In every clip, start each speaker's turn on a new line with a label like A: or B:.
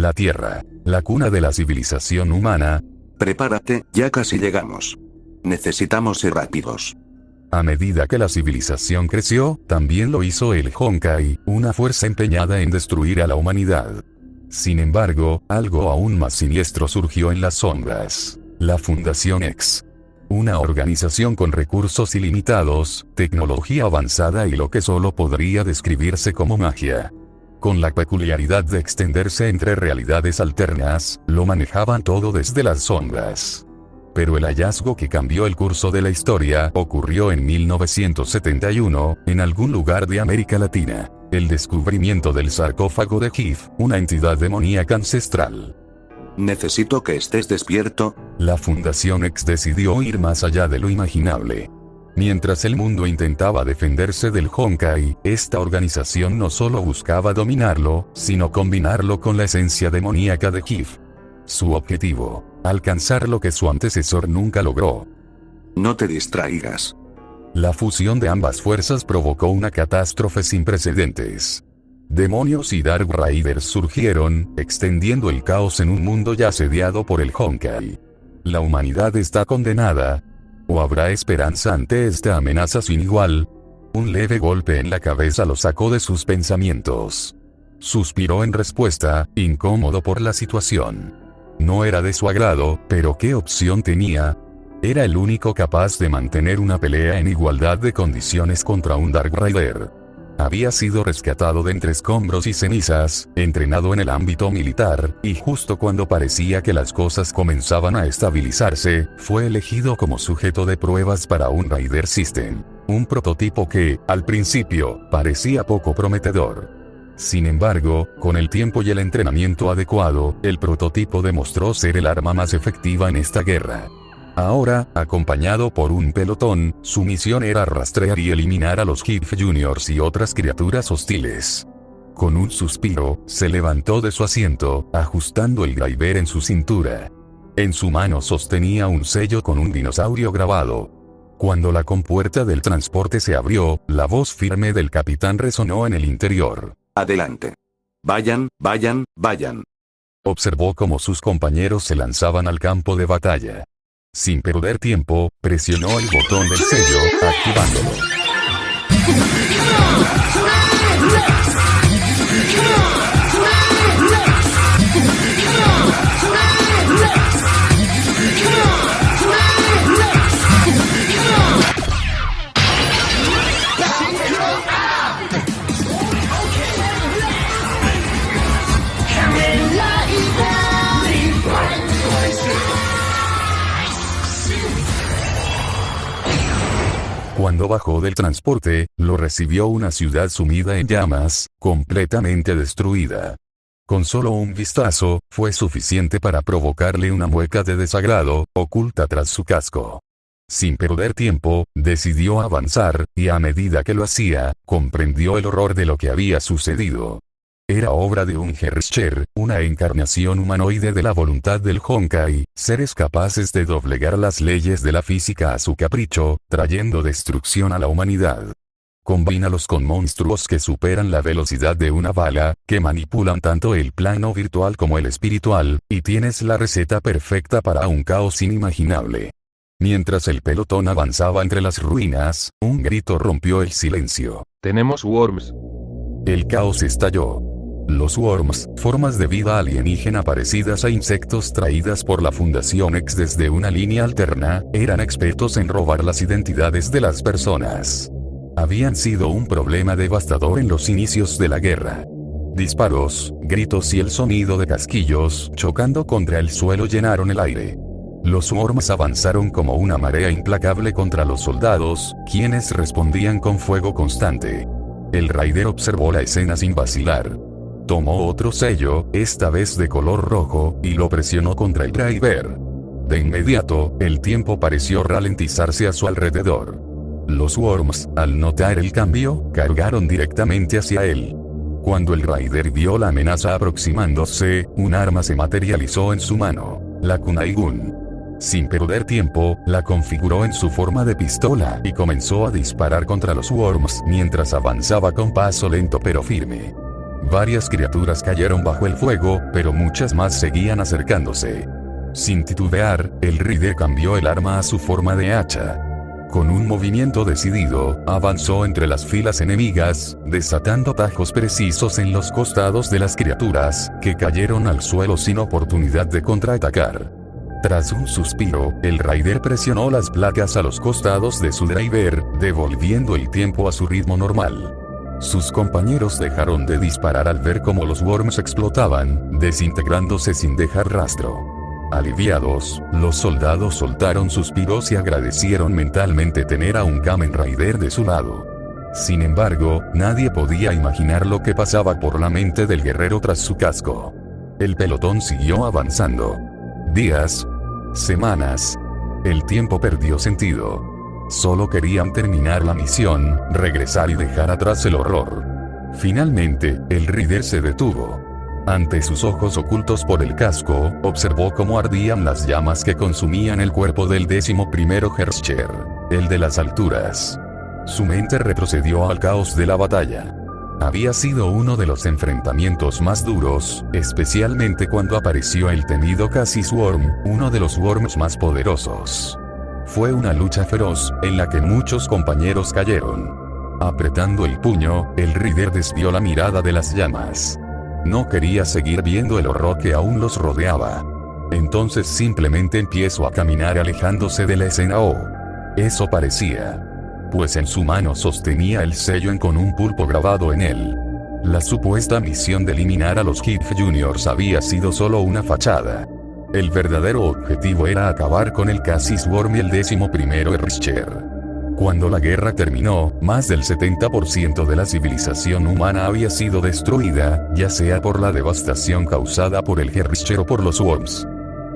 A: La Tierra, la cuna de la civilización humana.
B: Prepárate, ya casi llegamos. Necesitamos ser rápidos.
A: A medida que la civilización creció, también lo hizo el Honkai, una fuerza empeñada en destruir a la humanidad. Sin embargo, algo aún más siniestro surgió en las sombras. La Fundación X. Una organización con recursos ilimitados, tecnología avanzada y lo que solo podría describirse como magia. Con la peculiaridad de extenderse entre realidades alternas, lo manejaban todo desde las sombras. Pero el hallazgo que cambió el curso de la historia ocurrió en 1971, en algún lugar de América Latina. El descubrimiento del sarcófago de Kif, una entidad demoníaca ancestral.
B: Necesito que estés despierto.
A: La Fundación X decidió ir más allá de lo imaginable. Mientras el mundo intentaba defenderse del Honkai, esta organización no solo buscaba dominarlo, sino combinarlo con la esencia demoníaca de Kif. Su objetivo, alcanzar lo que su antecesor nunca logró.
B: No te distraigas.
A: La fusión de ambas fuerzas provocó una catástrofe sin precedentes. Demonios y Dark Raiders surgieron, extendiendo el caos en un mundo ya asediado por el Honkai. ¿La humanidad está condenada? ¿O habrá esperanza ante esta amenaza sin igual? Un leve golpe en la cabeza lo sacó de sus pensamientos. Suspiró en respuesta, incómodo por la situación. No era de su agrado, pero ¿qué opción tenía? Era el único capaz de mantener una pelea en igualdad de condiciones contra un Dark Raider. Había sido rescatado de entre escombros y cenizas, entrenado en el ámbito militar, y justo cuando parecía que las cosas comenzaban a estabilizarse, fue elegido como sujeto de pruebas para un Raider System. Un prototipo que, al principio, parecía poco prometedor. Sin embargo, con el tiempo y el entrenamiento adecuado, el prototipo demostró ser el arma más efectiva en esta guerra. Ahora, acompañado por un pelotón, su misión era rastrear y eliminar a los Kif Juniors y otras criaturas hostiles. Con un suspiro, se levantó de su asiento, ajustando el driver en su cintura. En su mano sostenía un sello con un dinosaurio grabado. Cuando la compuerta del transporte se abrió, la voz firme del capitán resonó en el interior.
B: Adelante. Vayan, vayan, vayan.
A: Observó cómo sus compañeros se lanzaban al campo de batalla. Sin perder tiempo, presionó el botón del sello, activándolo. Cuando bajó del transporte, lo recibió una ciudad sumida en llamas, completamente destruida. Con solo un vistazo, fue suficiente para provocarle una mueca de desagrado, oculta tras su casco. Sin perder tiempo, decidió avanzar, y a medida que lo hacía, comprendió el horror de lo que había sucedido. Era obra de un Herrscher, una encarnación humanoide de la voluntad del Honkai, seres capaces de doblegar las leyes de la física a su capricho, trayendo destrucción a la humanidad. Combínalos con monstruos que superan la velocidad de una bala, que manipulan tanto el plano virtual como el espiritual, y tienes la receta perfecta para un caos inimaginable. Mientras el pelotón avanzaba entre las ruinas, un grito rompió el silencio.
C: Tenemos worms.
A: El caos estalló. Los worms, formas de vida alienígena parecidas a insectos traídas por la Fundación X desde una línea alterna, eran expertos en robar las identidades de las personas. Habían sido un problema devastador en los inicios de la guerra. Disparos, gritos y el sonido de casquillos chocando contra el suelo llenaron el aire. Los worms avanzaron como una marea implacable contra los soldados, quienes respondían con fuego constante. El Raider observó la escena sin vacilar. Tomó otro sello, esta vez de color rojo, y lo presionó contra el driver. De inmediato, el tiempo pareció ralentizarse a su alrededor. Los worms, al notar el cambio, cargaron directamente hacia él. Cuando el Raider vio la amenaza aproximándose, un arma se materializó en su mano, la Kunai-gun. Sin perder tiempo, la configuró en su forma de pistola y comenzó a disparar contra los worms mientras avanzaba con paso lento pero firme. Varias criaturas cayeron bajo el fuego, pero muchas más seguían acercándose. Sin titubear, el Rider cambió el arma a su forma de hacha. Con un movimiento decidido, avanzó entre las filas enemigas, desatando tajos precisos en los costados de las criaturas, que cayeron al suelo sin oportunidad de contraatacar. Tras un suspiro, el Rider presionó las placas a los costados de su driver, devolviendo el tiempo a su ritmo normal. Sus compañeros dejaron de disparar al ver cómo los worms explotaban, desintegrándose sin dejar rastro. Aliviados, los soldados soltaron suspiros y agradecieron mentalmente tener a un Kamen Rider de su lado. Sin embargo, nadie podía imaginar lo que pasaba por la mente del guerrero tras su casco. El pelotón siguió avanzando. Días, semanas. El tiempo perdió sentido. Solo querían terminar la misión, regresar y dejar atrás el horror. Finalmente, el Rider se detuvo. Ante sus ojos ocultos por el casco, observó cómo ardían las llamas que consumían el cuerpo del 11º Herscher, el de las alturas. Su mente retrocedió al caos de la batalla. Había sido uno de los enfrentamientos más duros, especialmente cuando apareció el temido Cassis Worm, uno de los worms más poderosos. Fue una lucha feroz, en la que muchos compañeros cayeron. Apretando el puño, el Rider desvió la mirada de las llamas. No quería seguir viendo el horror que aún los rodeaba. Entonces simplemente empezó a caminar alejándose de la escena. Eso parecía. Pues en su mano sostenía el sello con un pulpo grabado en él. La supuesta misión de eliminar a los Kid Juniors había sido solo una fachada. El verdadero objetivo era acabar con el Cassis Worm y el 11º Herscher. Cuando la guerra terminó, más del 70% de la civilización humana había sido destruida, ya sea por la devastación causada por el Herscher o por los Worms.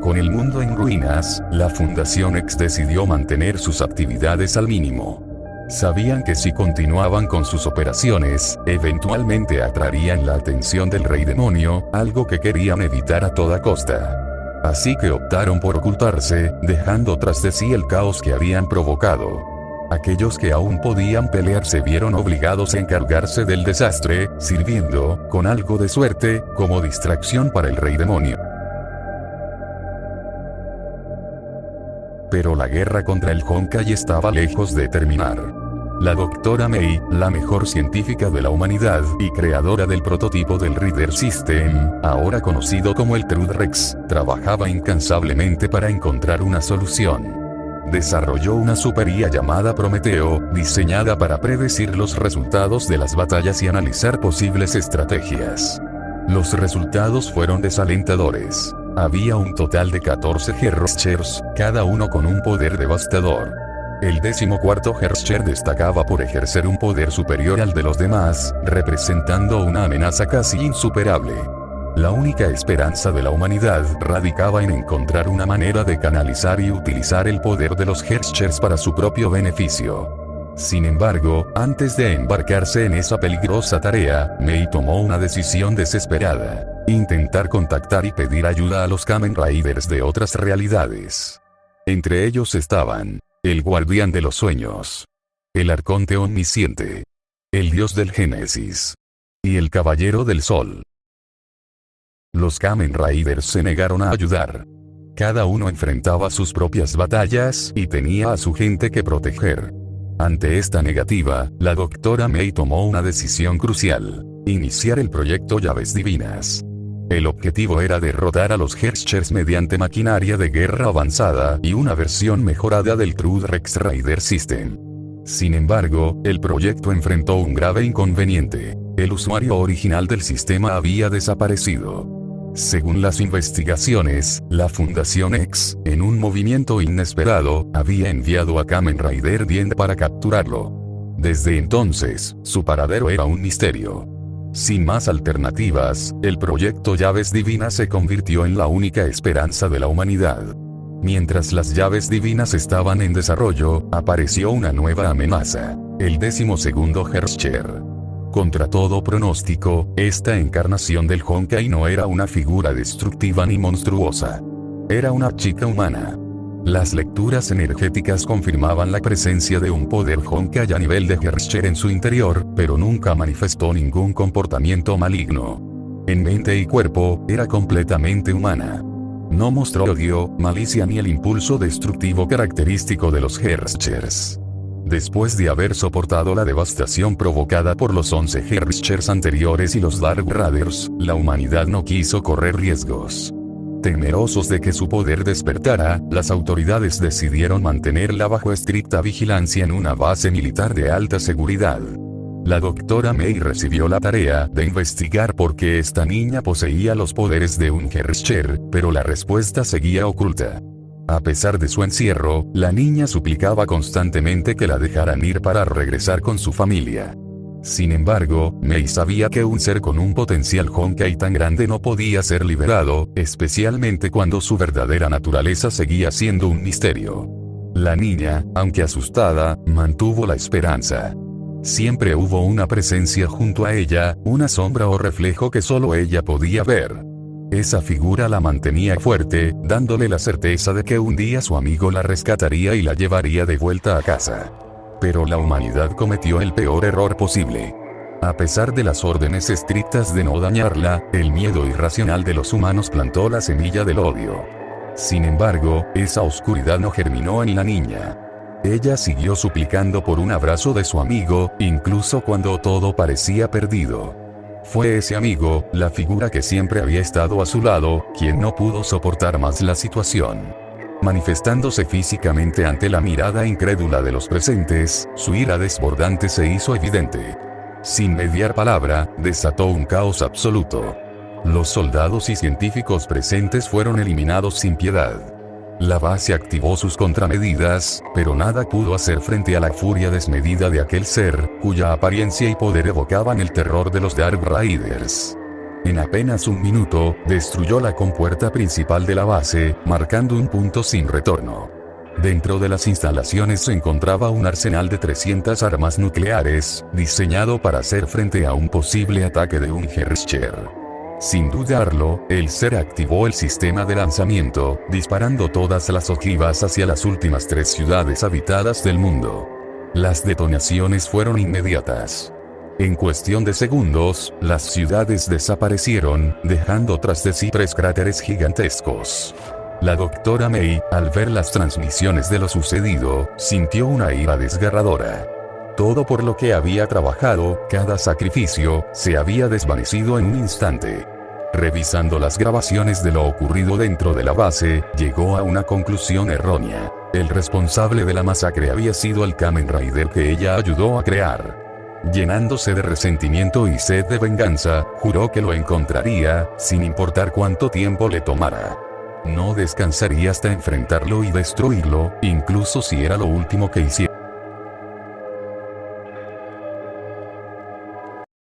A: Con el mundo en ruinas, la Fundación X decidió mantener sus actividades al mínimo. Sabían que si continuaban con sus operaciones, eventualmente atraerían la atención del Rey Demonio, algo que querían evitar a toda costa. Así que optaron por ocultarse, dejando tras de sí el caos que habían provocado. Aquellos que aún podían pelear se vieron obligados a encargarse del desastre, sirviendo, con algo de suerte, como distracción para el Rey Demonio. Pero la guerra contra el Honkai estaba lejos de terminar. La doctora Mei, la mejor científica de la humanidad y creadora del prototipo del Rider System, ahora conocido como el Trudrex, trabajaba incansablemente para encontrar una solución. Desarrolló una super IA llamada Prometeo, diseñada para predecir los resultados de las batallas y analizar posibles estrategias. Los resultados fueron desalentadores. Había un total de 14 Herschers, cada uno con un poder devastador. El 14º Herscher destacaba por ejercer un poder superior al de los demás, representando una amenaza casi insuperable. La única esperanza de la humanidad radicaba en encontrar una manera de canalizar y utilizar el poder de los Herschers para su propio beneficio. Sin embargo, antes de embarcarse en esa peligrosa tarea, Mei tomó una decisión desesperada: intentar contactar y pedir ayuda a los Kamen Riders de otras realidades. Entre ellos estaban el Guardián de los Sueños, el Arconte Omnisciente, el Dios del Génesis y el Caballero del Sol. Los Kamen Riders se negaron a ayudar. Cada uno enfrentaba sus propias batallas y tenía a su gente que proteger. Ante esta negativa, la doctora Mei tomó una decisión crucial: iniciar el proyecto Llaves Divinas. El objetivo era derrotar a los Herschers mediante maquinaria de guerra avanzada y una versión mejorada del Trudrex Rider System. Sin embargo, el proyecto enfrentó un grave inconveniente: el usuario original del sistema había desaparecido. Según las investigaciones, la Fundación X, en un movimiento inesperado, había enviado a Kamen Rider Dien para capturarlo. Desde entonces, su paradero era un misterio. Sin más alternativas, el proyecto Llaves Divinas se convirtió en la única esperanza de la humanidad. Mientras las llaves divinas estaban en desarrollo, apareció una nueva amenaza: el 12º Herscher. Contra todo pronóstico, esta encarnación del Honkai no era una figura destructiva ni monstruosa. Era una chica humana. Las lecturas energéticas confirmaban la presencia de un poder Honkai a nivel de Herrscher en su interior, pero nunca manifestó ningún comportamiento maligno. En mente y cuerpo, era completamente humana. No mostró odio, malicia ni el impulso destructivo característico de los Herrschers. Después de haber soportado la devastación provocada por los 11 Herrschers anteriores y los Dark Raiders, la humanidad no quiso correr riesgos. Temerosos de que su poder despertara, las autoridades decidieron mantenerla bajo estricta vigilancia en una base militar de alta seguridad. La doctora May recibió la tarea de investigar por qué esta niña poseía los poderes de un Herrscher, pero la respuesta seguía oculta. A pesar de su encierro, la niña suplicaba constantemente que la dejaran ir para regresar con su familia. Sin embargo, May sabía que un ser con un potencial Honkai tan grande no podía ser liberado, especialmente cuando su verdadera naturaleza seguía siendo un misterio. La niña, aunque asustada, mantuvo la esperanza. Siempre hubo una presencia junto a ella, una sombra o reflejo que solo ella podía ver. Esa figura la mantenía fuerte, dándole la certeza de que un día su amigo la rescataría y la llevaría de vuelta a casa. Pero la humanidad cometió el peor error posible. A pesar de las órdenes estrictas de no dañarla, el miedo irracional de los humanos plantó la semilla del odio. Sin embargo, esa oscuridad no germinó en la niña. Ella siguió suplicando por un abrazo de su amigo, incluso cuando todo parecía perdido. Fue ese amigo, la figura que siempre había estado a su lado, quien no pudo soportar más la situación. Manifestándose físicamente ante la mirada incrédula de los presentes, su ira desbordante se hizo evidente. Sin mediar palabra, desató un caos absoluto. Los soldados y científicos presentes fueron eliminados sin piedad. La base activó sus contramedidas, pero nada pudo hacer frente a la furia desmedida de aquel ser, cuya apariencia y poder evocaban el terror de los Dark Raiders. En apenas un minuto, destruyó la compuerta principal de la base, marcando un punto sin retorno. Dentro de las instalaciones se encontraba un arsenal de 300 armas nucleares, diseñado para hacer frente a un posible ataque de un Herrscher. Sin dudarlo, el ser activó el sistema de lanzamiento, disparando todas las ojivas hacia las últimas 3 ciudades habitadas del mundo. Las detonaciones fueron inmediatas. En cuestión de segundos, las ciudades desaparecieron, dejando tras de sí 3 cráteres gigantescos. La doctora May, al ver las transmisiones de lo sucedido, sintió una ira desgarradora. Todo por lo que había trabajado, cada sacrificio, se había desvanecido en un instante. Revisando las grabaciones de lo ocurrido dentro de la base, llegó a una conclusión errónea. El responsable de la masacre había sido el Kamen Rider que ella ayudó a crear. Llenándose de resentimiento y sed de venganza, juró que lo encontraría, sin importar cuánto tiempo le tomara. No descansaría hasta enfrentarlo y destruirlo, incluso si era lo último que hiciera.